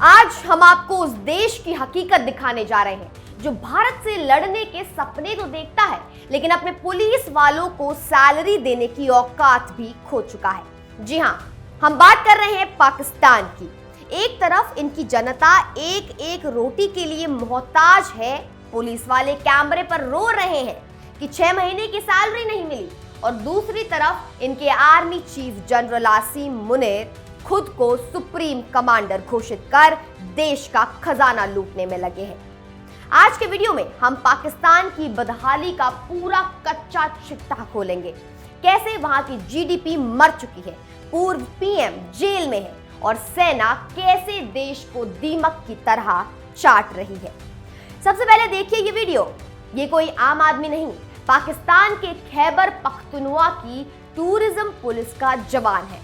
आज हम आपको उस देश की हकीकत दिखाने जा रहे हैं जो भारत से लड़ने के सपने तो देखता है, लेकिन अपने पुलिस वालों को सैलरी देने की औकात भी खो चुका है। जी हां, हम बात कर रहे हैं पाकिस्तान की। एक तरफ इनकी जनता एक एक रोटी के लिए मोहताज है, पुलिस वाले कैमरे पर रो रहे हैं कि 6 महीने की सैलरी नहीं मिली, और दूसरी तरफ इनके army chief general Asim Munir खुद को सुप्रीम कमांडर घोषित कर देश का खजाना लूटने में लगे हैं। आज के वीडियो में हम पाकिस्तान की बदहाली का पूरा कच्चा चिट्ठा खोलेंगे। कैसे वहां की जीडीपी मर चुकी है, पूर्व पीएम जेल में है और सेना कैसे देश को दीमक की तरह चाट रही है। सबसे पहले देखिए ये वीडियो। ये कोई आम आदमी नहीं, पाकिस्तान के खैबर पख्तूनख्वा की टूरिज्म पुलिस का जवान है।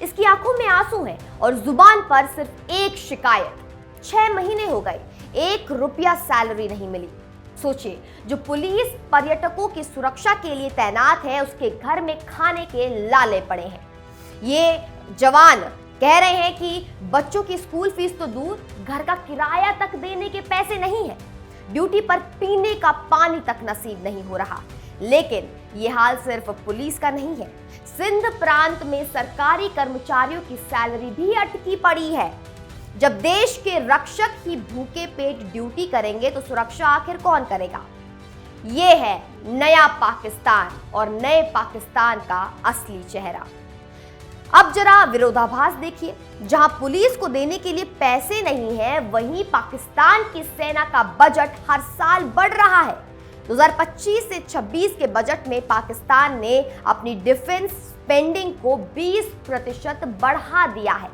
इसकी आंखों में आंसू हैं और जुबान पर सिर्फ एक शिकायत। 6 महीने हो गए, 1 रुपया सैलरी नहीं मिली। सोचिए, जो पुलिस पर्यटकों की सुरक्षा के लिए तैनात है, उसके घर में खाने के लाले पड़े हैं। ये जवान कह रहे हैं कि बच्चों की स्कूल फीस तो दूर, घर का किराया तक देने के पैसे नहीं है, ड्यूटी पर पीने का पानी तक नसीब नहीं हो रहा। लेकिन ये हाल सिर्फ पुलिस का नहीं है। सिंध प्रांत में सरकारी कर्मचारियों की सैलरी भी अटकी पड़ी है। जब देश के रक्षक ही भूखे पेट ड्यूटी करेंगे तो सुरक्षा आखिर कौन करेगा? ये है नया पाकिस्तान और नए पाकिस्तान का असली चेहरा। अब जरा विरोधाभास देखिए। जहां पुलिस को देने के लिए पैसे नहीं है, वहीं पाकिस्तान की सेना का बजट हर साल बढ़ रहा है। 2025 से 26 के बजट में पाकिस्तान ने अपनी डिफेंस स्पेंडिंग को 20% बढ़ा दिया है।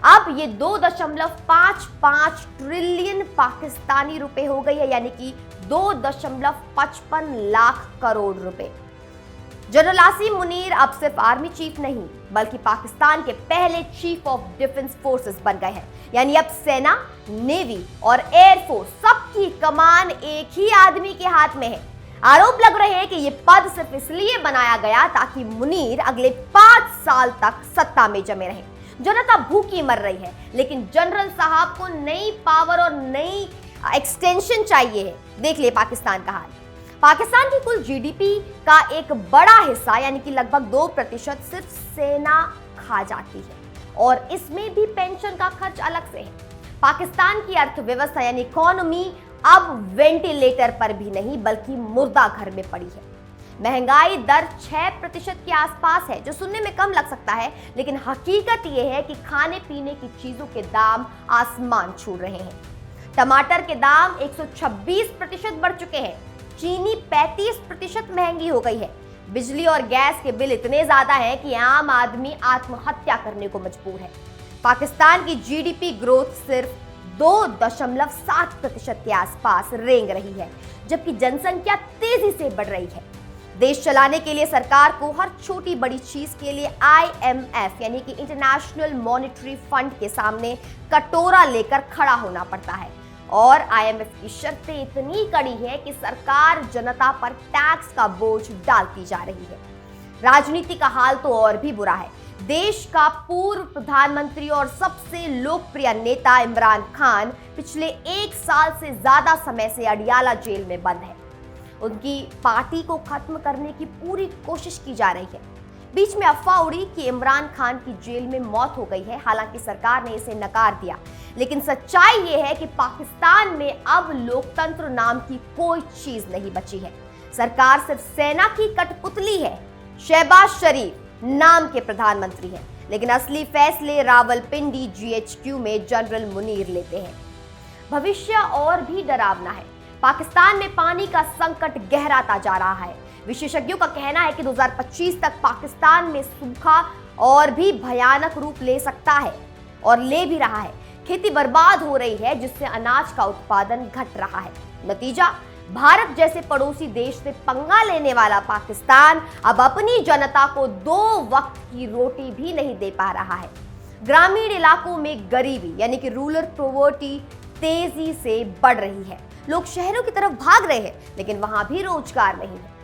अब ये 2.55 ट्रिलियन पाकिस्तानी रुपए हो गई है, यानी कि 2.55 लाख करोड़ रुपए। जनरल आसिम मुनीर अब सिर्फ आर्मी चीफ नहीं, बल्कि पाकिस्तान के पहले चीफ ऑफ डिफेंस फोर्सेस बन गए हैं। यानी अब सेना, नेवी और एयरफोर्स सबकी कमान एक ही आदमी के हाथ में है। आरोप लग रहे हैं कि ये पद सिर्फ इसलिए बनाया गया ताकि मुनीर अगले 5 साल तक सत्ता में जमे रहे। जनता भूखी मर रही है, लेकिन जनरल साहब को नई पावर और नई एक्सटेंशन चाहिए है। देख लिए पाकिस्तान का हाल। पाकिस्तान की कुल जीडीपी का एक बड़ा हिस्सा यानी कि लगभग 2% सिर्फ सेना खा जाती है, और इसमें भी पेंशन का खर्च अलग से है। पाकिस्तान की अर्थव्यवस्था यानी इकोनॉमी अब वेंटिलेटर पर भी नहीं, बल्कि मुर्दा घर में पड़ी है। महंगाई दर 6% के आसपास है, जो सुनने में कम लग सकता है, लेकिन हकीकत यह है कि खाने पीने की चीजों के दाम आसमान छू रहे हैं। टमाटर के दाम 126% बढ़ चुके हैं। चीनी 35% महंगी हो गई है। बिजली और गैस के बिल इतने ज्यादा हैं कि आम आदमी आत्महत्या करने को मजबूर है। पाकिस्तान की जीडीपी ग्रोथ सिर्फ 2.7% के आसपास रेंग रही है, जबकि जनसंख्या तेजी से बढ़ रही है। देश चलाने के लिए सरकार को हर छोटी बड़ी चीज के लिए IMF यानी कि इंटरनेशनल मॉनेटरी फंड के सामने कटोरा लेकर खड़ा होना पड़ता है, और IMF की शर्तें इतनी कड़ी है कि सरकार जनता पर टैक्स का बोझ डालती जा रही है। राजनीति का हाल तो और भी बुरा है। देश का पूर्व प्रधानमंत्री और सबसे लोकप्रिय नेता इमरान खान पिछले 1 साल से ज्यादा समय से अडियाला जेल में बंद है। उनकी पार्टी को खत्म करने की पूरी कोशिश की जा रही है। बीच में अफवाह उड़ी कि इमरान खान की जेल में मौत हो गई है। हालांकि सरकार ने इसे नकार दिया, लेकिन सच्चाई यह है कि पाकिस्तान में अब लोकतंत्र नाम की कोई चीज नहीं बची है। सरकार सिर्फ सेना की कठपुतली है। शहबाज शरीफ नाम के प्रधानमंत्री हैं, लेकिन असली फैसले रावलपिंडी GHQ में जनरल मुनीर लेते हैं। भविष्य और भी डरावना है। पाकिस्तान में पानी का संकट गहराता जा रहा है। विशेषज्ञों का कहना है कि 2025 तक पाकिस्तान में सूखा और भी भयानक रूप ले सकता है, और ले भी रहा है। खेती बर्बाद हो रही है, जिससे अनाज का उत्पादन घट रहा है। नतीजा, भारत जैसे पड़ोसी देश से पंगा लेने वाला पाकिस्तान अब अपनी जनता को 2 वक्त की रोटी भी नहीं दे पा रहा है। ग्रामीण इलाकों में गरीबी यानी कि रूरल पॉवर्टी तेजी से बढ़ रही है। लोग शहरों की तरफ भाग रहे हैं, लेकिन वहां भी रोजगार नहीं है।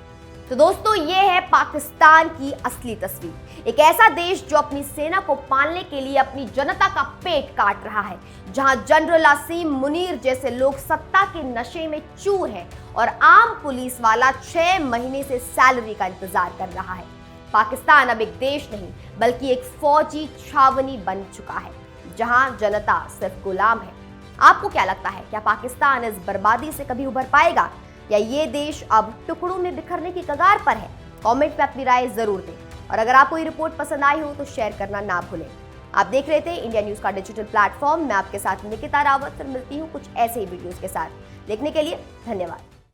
तो दोस्तों, ये है पाकिस्तान की असली तस्वीर। एक ऐसा देश जो अपनी सेना को पालने के लिए अपनी जनता का पेट काट रहा है, जहां जनरल आसिम मुनीर जैसे लोग सत्ता के नशे में चूर हैं और आम पुलिस वाला 6 महीने से सैलरी का इंतजार कर रहा है। पाकिस्तान अब एक देश नहीं बल्कि एक फौजी छावनी बन चुका है, जहां जनता सिर्फ गुलाम है। आपको क्या लगता है, क्या पाकिस्तान इस बर्बादी से कभी उभर पाएगा या ये देश अब टुकड़ों में बिखरने की कगार पर है? कमेंट में अपनी राय जरूर दें और अगर आपको ये रिपोर्ट पसंद आई हो तो शेयर करना ना भूलें। आप देख रहे थे इंडिया न्यूज का डिजिटल प्लेटफॉर्म। मैं आपके साथ निकिता रावत, फिर मिलती हूँ कुछ ऐसे ही वीडियोस के साथ। देखने के लिए धन्यवाद।